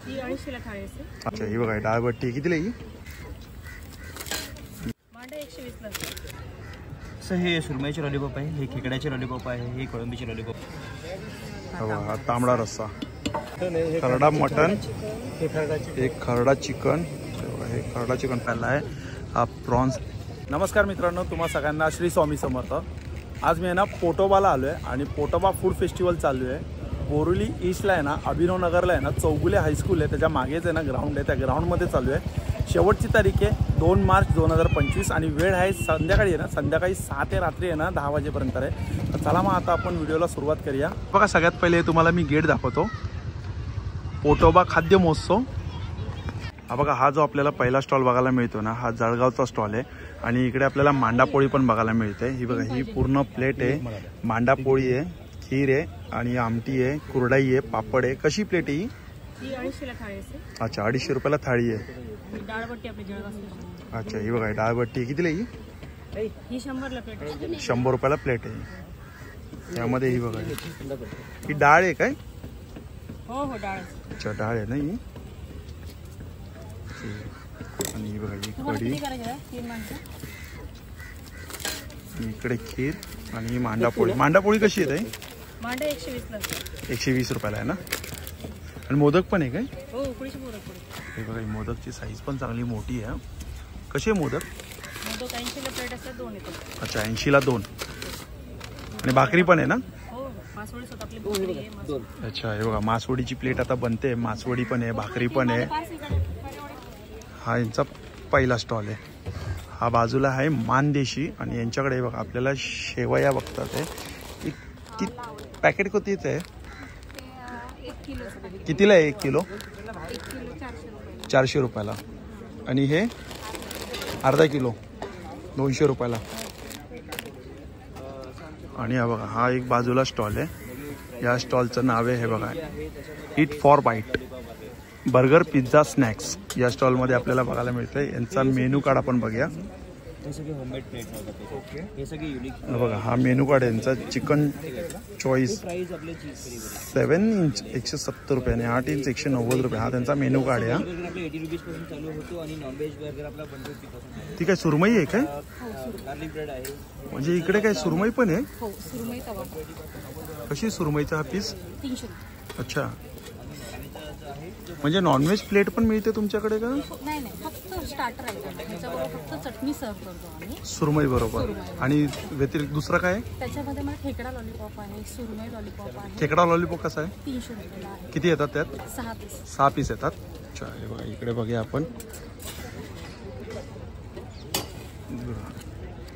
ही 250ला थाळी असते. अच्छा ही बघा डाळबट्टी कितीला ही? मांडा 120ला. सर हे सुरमईचे लॉलीपॉप आहे, हे खेकड्याचे लॉलीपॉप आहे, हे कोळंबीचे लॉलीपॉप. हा तांबडा रस्सा, खरडा मटन, एक खरडा चिकन, हे खरडा चिकन पाहिला आहे. हा प्रॉन्स. नमस्कार मित्रांनो, तुम्हा सगळ्यांना श्री स्वामी समर्थ. आज मी आहे ना पोटोबाला आलो आहे आणि पोटोबा फूड फेस्टिवल चालू आहे. बोरिवली ईस्टला आहे ना, अभिनव नगरला आहे ना, चौगुले हायस्कूल आहे, त्याच्या मागेच आहे ना ग्राउंड आहे. त्या ग्राउंडमध्ये चालू आहे. शेवटची तारीख आहे 2 मार्च 2025 आणि वेळ आहे संध्याकाळी आहे ना, संध्याकाळी 6 ते रात्री आहे ना 10 वाजेपर्यंत आहे. तर चला मग आता आपण व्हिडिओला सुरुवात करूया. बघा सगळ्यात पहिले तुम्हाला मी गेट दाखवतो. पोटोबा खाद्य महोत्सव. हा बघा, हा जो आपल्याला पहिला स्टॉल बघायला मिळतो ना, हा जळगावचा स्टॉल आहे. आणि इकडे आपल्याला मांडापोळी पण बघायला मिळते. ही बघा, ही पूर्ण प्लेट आहे. मांडापोळी आहे, खीर आहे आणि आमटी आहे, कुरडाई आहे, पापड आहे. कशी प्लेट आहे ही? 250ला थाळी असते. अच्छा 250 रुपयाला थाळी आहे. डाळबट्टी आपली जळगाव. अच्छा ही बघा डाळबट्टी कितीला ही? ही 100ला प्लेट आहे. 100 रुपयाला प्लेट आहे. यामध्ये ही बघा, ही डाळ आहे काय? हो हो डाळ. अच्छा डाळ आहे ना ही. आणि ही बघा ही कढी, इकडे खीर आणि ही मांडापोळी. मांडापोळी कशी आहे? मांडा 120ला. 120 रुपयाला आहे ना. आणि मोदक पण आहे काय? हो उकडीचे मोदक. हे बघा, ही मोदकची साईज पण चांगली मोठी आहे. कशी आहे मोदक? मोदक 80ला प्लेट असतात, 2 येतात. अच्छा 80ला 2. आणि भाकरी पण आहे ना? हो मासवडी स्वतः आपली भाकरी आहे. अच्छा हे बघा, मासवडीची प्लेट आता बनते. मासवडी पण आहे, भाकरी पण आहे. हा यांचा पहिला स्टॉल आहे. हा बाजूला आहे मानदेशी आणि यांच्याकडे बघा आपल्याला शेवया बघतात आहे. पॅकेट कितीच आहे? कितीला आहे 1 किलो? 400 रुपयाला. आणि हे अर्धा किलो 200 रुपयाला. आणि हा बघा, हा एक बाजूला स्टॉल आहे. या स्टॉलचं नाव आहे हे बघा, eat for bite. Burger pizza snacks या स्टॉलमध्ये आपल्याला बघायला मिळतंय. यांचा मेनू कार्ड आपण बघूया. बघा हा मेनू कार्ड आहे यांचा. चिकन चॉईस 7 इंच 170 रुपये आणि 8 इंच 190 रुपये. हा त्यांचा मेनू कार्ड आहे. ती काय सुरमई आहे काय? म्हणजे इकडे काय सुरमई पण आहे? कशी सुरमईचा हा पीस? 300. अच्छा, म्हणजे नॉनव्हेज प्लेट पण मिळते तुमच्याकडे का? नाही नाही, फक्त स्टार्टर आहे. त्याच्याबरोबर फक्त चटणी सर्व करतो आम्ही सुरमई बरोबर. आणि व्यतिरिक्त दुसरा काय? त्याच्यामध्ये मला खेकडा लॉलीपॉप आहे, सुरमई लॉलीपॉप आहे. खेकडा लॉलीपॉप कसा आहे? 300 रुपयाला आहे. किती येतात त्यात? 6 पीस. 6 पीस येतात. अच्छा हे बघा, इकडे बघूया आपण.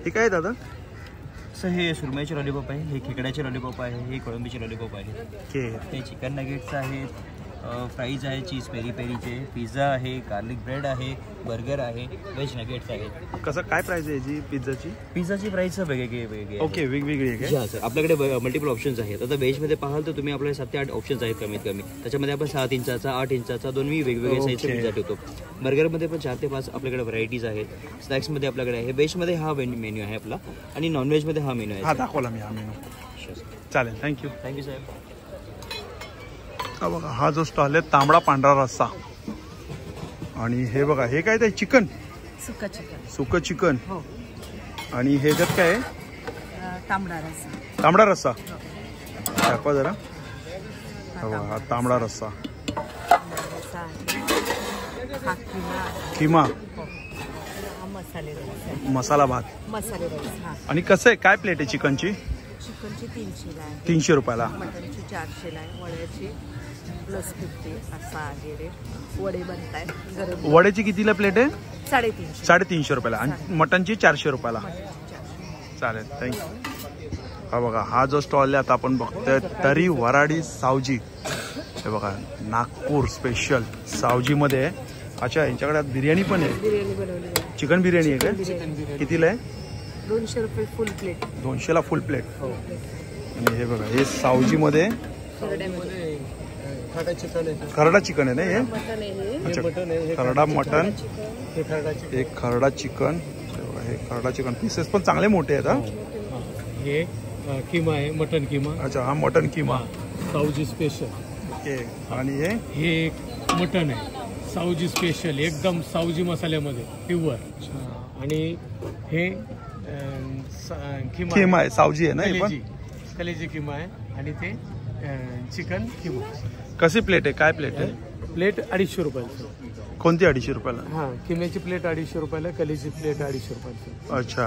हे काय दादा? सर हे सुरमईचे लॉलीपॉप आहे, हे खेकड्याचे लॉलीपॉप आहे, हे कोळंबीचे लॉलीपॉप आहे. हे चिकन नगेट्स आहेत, फ्राईज आहे, चीज पेरी पेरीचे, पिझ्झा आहे, गार्लिक ब्रेड आहे, बर्गर आहे, व्हेज नगेट्स आहेत. कसं काय प्राइस आहे याची पिझ्झाची? पिझ्झाची प्राईस वेगवेगळी. ओके वेगवेगळी आहे का? सर आपल्याकडे मल्टिपल ऑप्शन्स आहेत. आता व्हेजमध्ये पाहाल तर तुम्ही आपल्याकडे 7 ते 8 ऑप्शन्स आहेत कमीत कमी. त्याच्यामध्ये आपण 7 इंचाचा 8 इंचाचा 2 वेगवेगळ्या साईजचा पिझ्झा ठेवतो. बर्गरमध्ये पण 4 ते 5 आपल्याकडे व्हरायटीज आहेत. स्नॅक्समध्ये आपल्याकडे आहे. व्हेजमध्ये हा मेन्यू आहे आपला आणि नॉनव्हेजमध्ये हा मेन्यू आहे. हा दाखवला मी हा मेनू. चालेल, थँक्यू. थँक्यू साहेब. हा बघा, हा जो स्टॉल आहे तांबडा पांढरा रस्सा. आणि हे बघा, हे काय ते चिकन? सुकं चिकन. आणि हे त्यात काय आहे? तांबडा रस्सा. दाखवा जरा. हा तांबडा रस्सा, किमा, मसाला भात. आणि कसं आहे, काय प्लेट आहे चिकनची? चिकनची 300ला आहे. 300 रुपयाला. मटनची 400ला आहे. वड्याची +50 असा आहे रेट. वडे बनतायत. वड्याची कितीला प्लेट आहे? 350. 350 रुपयाला. आणि मटनची 400 रुपयाला. चालेल, थँक्यू. हा बघा, हा जो स्टॉल आहे आता आपण बघतोय तरी वराडी सावजी. हे बघा, नागपूर स्पेशल सावजीमध्ये आहे. अच्छा, यांच्याकडे बिर्याणी पण आहे. बिर्याणी बनवली. चिकन बिर्याणी आहे का? कितीला आहे? 200 रुपये फुल प्लेट. 200ला फुल प्लेट. आणि हे बघा, हे सावजीमध्ये खरडा चिकन आहे ना हे? अच्छा, खरडा मटन, एक खरडा चिकन. हे खरडा चिकन पीसेस पण चांगले मोठे आहेत. हा हे किमा आहे, मटन किमा. अच्छा, हा mutton keema Saoji special. Okay. आणि हे मटण आहे, सावजी स्पेशल, एकदम सावजी मसाल्यामध्ये प्युअर. आणि हे खिमा आहे, सावजी आहे ना हे पण. कलेजी किमा आहे आणि ते चिकन किमा. कशी प्लेट आहे, काय प्लेट आहे? प्लेट 250 रुपयाची. कोणती 250 रुपयाला? हां, किम्याची प्लेट 250 रुपयाला, कलेजी प्लेट 250 रुपयाची. अच्छा.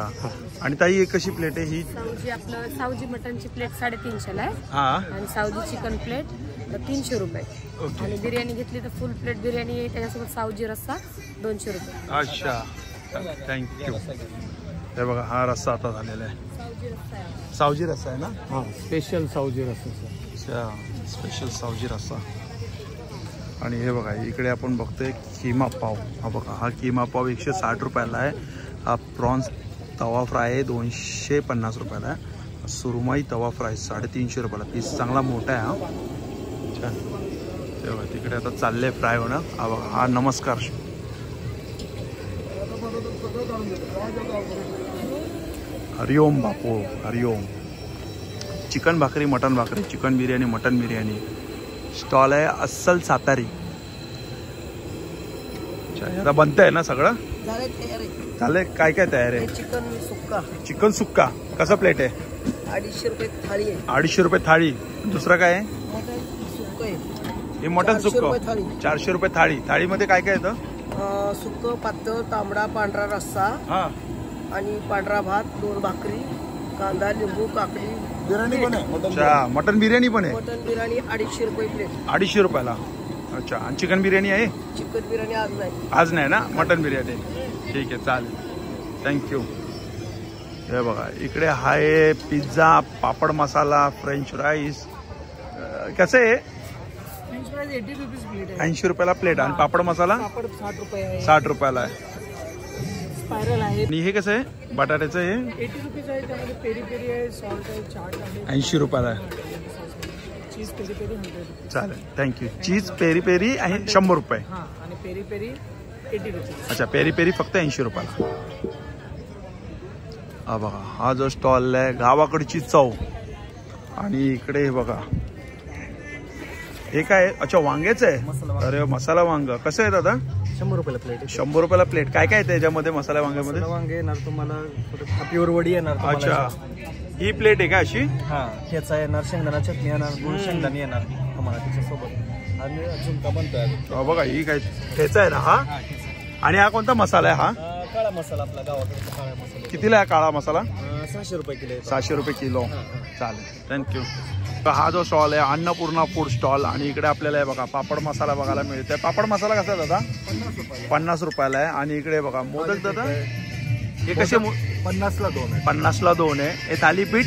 आणि ताई एक कशी प्लेट आहे ही? सावजी आपलं सावजी मटनची प्लेट 350ला आहे हा. आणि सावजी चिकन प्लेट 300 रुपये. ओके. आणि बिर्याणी घेतली तर फुल प्लेट बिर्याणी आहे, त्याच्यासोबत सावजी रस्सा 200 रुपये. अच्छा, थँक्यू. हे बघा हा रस्सा आता झालेला आहे. सावजी रस्सा आहे ना? हां, स्पेशल सावजी रस्सा. अच्छा, स्पेशल सावजी रस्सा. आणि हे बघा इकडे आपण बघतोय किमा पाव. हा बघा हा किमा पाव 160 रुपयाला आहे. हा प्रॉन्स तवा फ्राय आहे 250 रुपयाला आहे. सुरमई तवा फ्राय 350 रुपयाला. पीस चांगला मोठा आहे हा. छान. हे बघा तिकडे आता चालले फ्राय होणं. हा बघा हा नमस्कार. हरिओम बापू, हरिओम. चिकन भाकरी, मटन भाकरी, chicken biryani, mutton biryani. Stall आहे अस्सल सातारी. आता बनतंय ना सगळं? झालंय. काय काय तयार आहे? चिकन सुक्का. चिकन सुक्का कसं प्लेट आहे? 250 रुपये थाळी आहे. 250 रुपये थाळी. दुसरं काय आहे? मटन सुक्क आहे. हे मटन 400 रुपये सुक्क थाळी. 400 रुपये थाळी. थाळीमध्ये काय काय येतं? सुक्क, पातळ, तांबडा, पांढरा रस्सा हा. आणि पांढरा भात, 2 भाकरी, कांदा, लिंबू, काकडी. बिर्याणी पण आहे. अच्छा, मटन बिर्याणी पण आहे. मटन बिर्याणी 250 रुपये प्लेट. 250 रुपयाला. अच्छा. आणि चिकन बिर्याणी आहे? चिकन बिर्याणी आज नाही. आज नाही ना, मटन बिर्याणी. ठीक आहे, चालेल. थँक्यू. हे बघा इकडे आहे पिझ्झा, पापड मसाला, फ्रेंच फ्राईज. कसं आहे? फ्रेंच फ्राईज 80 रुपीज प्लेट आहे. 80 रुपयाला प्लेट. आणि पापड मसाला पापड 60 रुपये आहे. 60 रुपयाला आहे. स्पायरल आहे. आणि हे कसं आहे? बटाट्याचं हे 80 रुपीज आहे. त्यामध्ये पेरी पेरी आहे, सॉल्ट आहे, चाट आहे. 80 रुपयाला आहे. चीज पेरी पेरी 100 रुपीज. चालेल, थँक्यू. चीज पेरी पेरी आहे 100 रुपये. हां, आणि पेरी पेरी 80 रुपीज. अच्छा, पेरी पेरी फक्त 80 रुपयाला. हा बघा हा जो स्टॉल आहे गावाकडची चव. आणि इकडे हे बघा हे काय? अच्छा, वांग्याचं आहे. अरे मसाला वांग कसं आहे दादा? 100 रुपयाला प्लेट. 100 रुपयाला प्लेट. काय काय येतं याच्यामध्ये मसाला वांग्यामध्ये? वांगे येणार तुम्हाला, प्युअर वडी येणार. अच्छा, ही प्लेट आहे का अशी? हा, ठेचा येणार, शेंगदाणा चटणी येणार, गुळ शेंगदाणे येणार तुम्हाला त्याच्यासोबत. आणि झुणका बनतोय. बघा ही काय ठेचा आहे ना हा. आणि हा कोणता मसाला आहे हा? काळा मसाला आपला गावाकडचा काळा मसाला. कितीला आहे काळा मसाला? 600 रुपये किलो. 600 रुपये किलो. चालेल, थँक्यू. तर हा जो स्टॉल आहे अन्नपूर्णा फूड स्टॉल. आणि इकडे आपल्याला आहे बघा पापड मसाला बघायला मिळतोय. पापड मसाला कसा आहे दादा? 50 रुपयाला आहे. आणि इकडे बघा मोदक दादा हे कसे? 50ला 2 आहे. 50ला 2 आहे. हे थालीपीठ?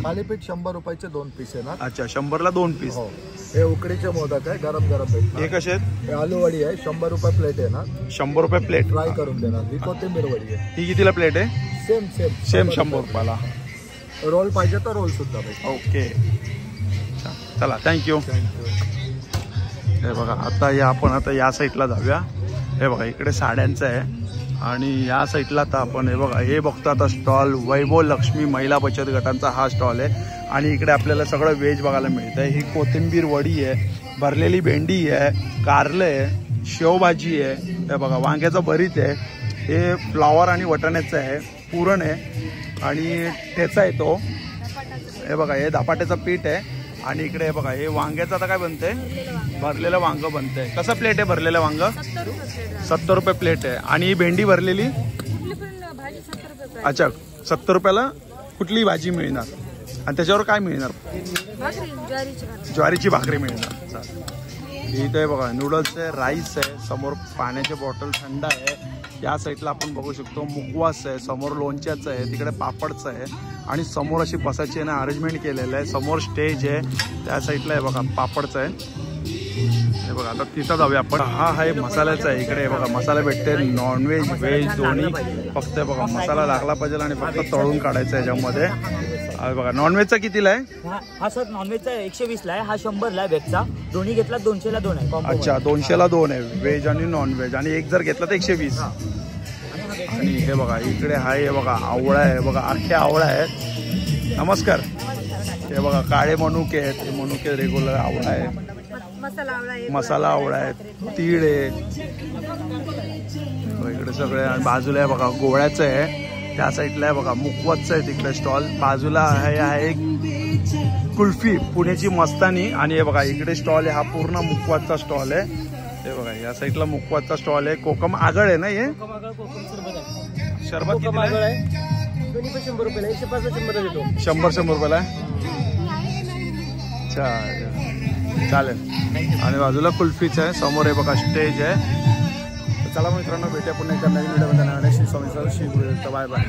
थालीपीठ 100 रुपयाचे 2 पीस आहे ना. अच्छा, 100ला 2 पीस. हो. हे उकडीचे मोदक आहे, गरम गरम आहे. हे कसे आहेत? हे आलू वडी आहे, 100 रुपये प्लेट आहे ना. 100 रुपये प्लेट. फ्राय करून देणार. ही कोथिंबीर वडी आहे. ही कितीला प्लेट आहे? सेम 100 रुपयाला. रोल पाहिजे तर रोल सुद्धा पाहिजे. ओके, चला थँक्यू. हे बघा आता या आपण आता या साईडला जाऊया. हे बघा इकडे साड्यांचं आहे. आणि या साईडला आता आपण हे बघा हे बघतो आता स्टॉल वैभव लक्ष्मी महिला बचत गटांचा हा स्टॉल आहे. आणि इकडे आपल्याला सगळं व्हेज बघायला मिळतं आहे. ही कोथिंबीर वडी आहे, भरलेली भेंडी आहे, कारलं आहे, शेवभाजी आहे. हे बघा वांग्याचं भरीत आहे. हे फ्लॉवर आणि वाटाण्याचं आहे, पुरण आहे आणि ठेचा आहे तो. हे बघा हे धपाट्याचं पीठ आहे. आणि इकडे हे बघा हे वांग्याचं आता काय बनतंय? भरलेलं वांग बनतंय. कसं प्लेट आहे भरलेलं वांग? 70 रुपये प्लेट आहे. आणि भेंडी भरलेली? अच्छा, 70 रुपयाला कुठलीही भाजी मिळणार. आणि त्याच्यावर काय मिळणार? ज्वारीची भाकरी मिळणार. चालेल. इथे बघा नूडल्स आहे, राईस आहे, समोर पाण्याचे बॉटल थंड आहे. या साईडला आपण बघू शकतो मुखवास आहे, समोर लोणच्याचं आहे, तिकडे पापडचं आहे. आणि समोर अशी बसायची ना अरेंजमेंट केलेलं आहे. समोर स्टेज आहे, त्या साईडला आहे बघा पापडचं आहे. हे बघा आता तिथं जाऊया आपण. हा आहे मसाल्याचा आहे. इकडे बघा मसाला भेटते, नॉनव्हेज व्हेज दोन्ही. फक्त बघा मसाला लागला पाहिजे आणि फक्त तळून काढायचं याच्यामध्ये. बघा नॉनव्हेजचा कितीला आहे? हा सर नॉनव्हेजचा 120ला आहे, हा 100ला आहे. व्हेजचा दोन्ही घेतला 200ला 2 आहे. अच्छा, 200ला 2 आहे व्हेज आणि नॉनव्हेज. आणि एक जर घेतला तर 120. आणि हे बघा इकडे आहे हे बघा आवळा आहे बघा, अख्खे आवळा आहेत. नमस्कार. हे बघा काळे मनुके आहेत, हे मनुके रेग्युलर आवळा आहे. मसाला आवळा आहे, तीळ आहे, इकडे सगळे. आणि बाजूला आहे बघा गोळ्याचं आहे, त्या साईडला आहे बघा मुकवतचं आहे तिकडे स्टॉल. बाजूला आहे कुल्फी पुण्याची मस्तानी. आणि हे बघा इकडे स्टॉल आहे, हा पूर्ण मुकवातचा स्टॉल आहे. हे बघा या साईडला मुकवातचा स्टॉल आहे. कोकम आगळ आहे ना हे शरबत कितीला आहे? 100 रुपयाला 105 देतो. 100 रुपयाला. चालेल. आणि बाजूला कुल्फीच आहे, समोर आहे बघा स्टेज आहे. चला मित्रांनो भेटूया पुन्हा एकदा नवीन व्हिडिओ मध्ये. श्री स्वामी श्री गुरु. Bye bye.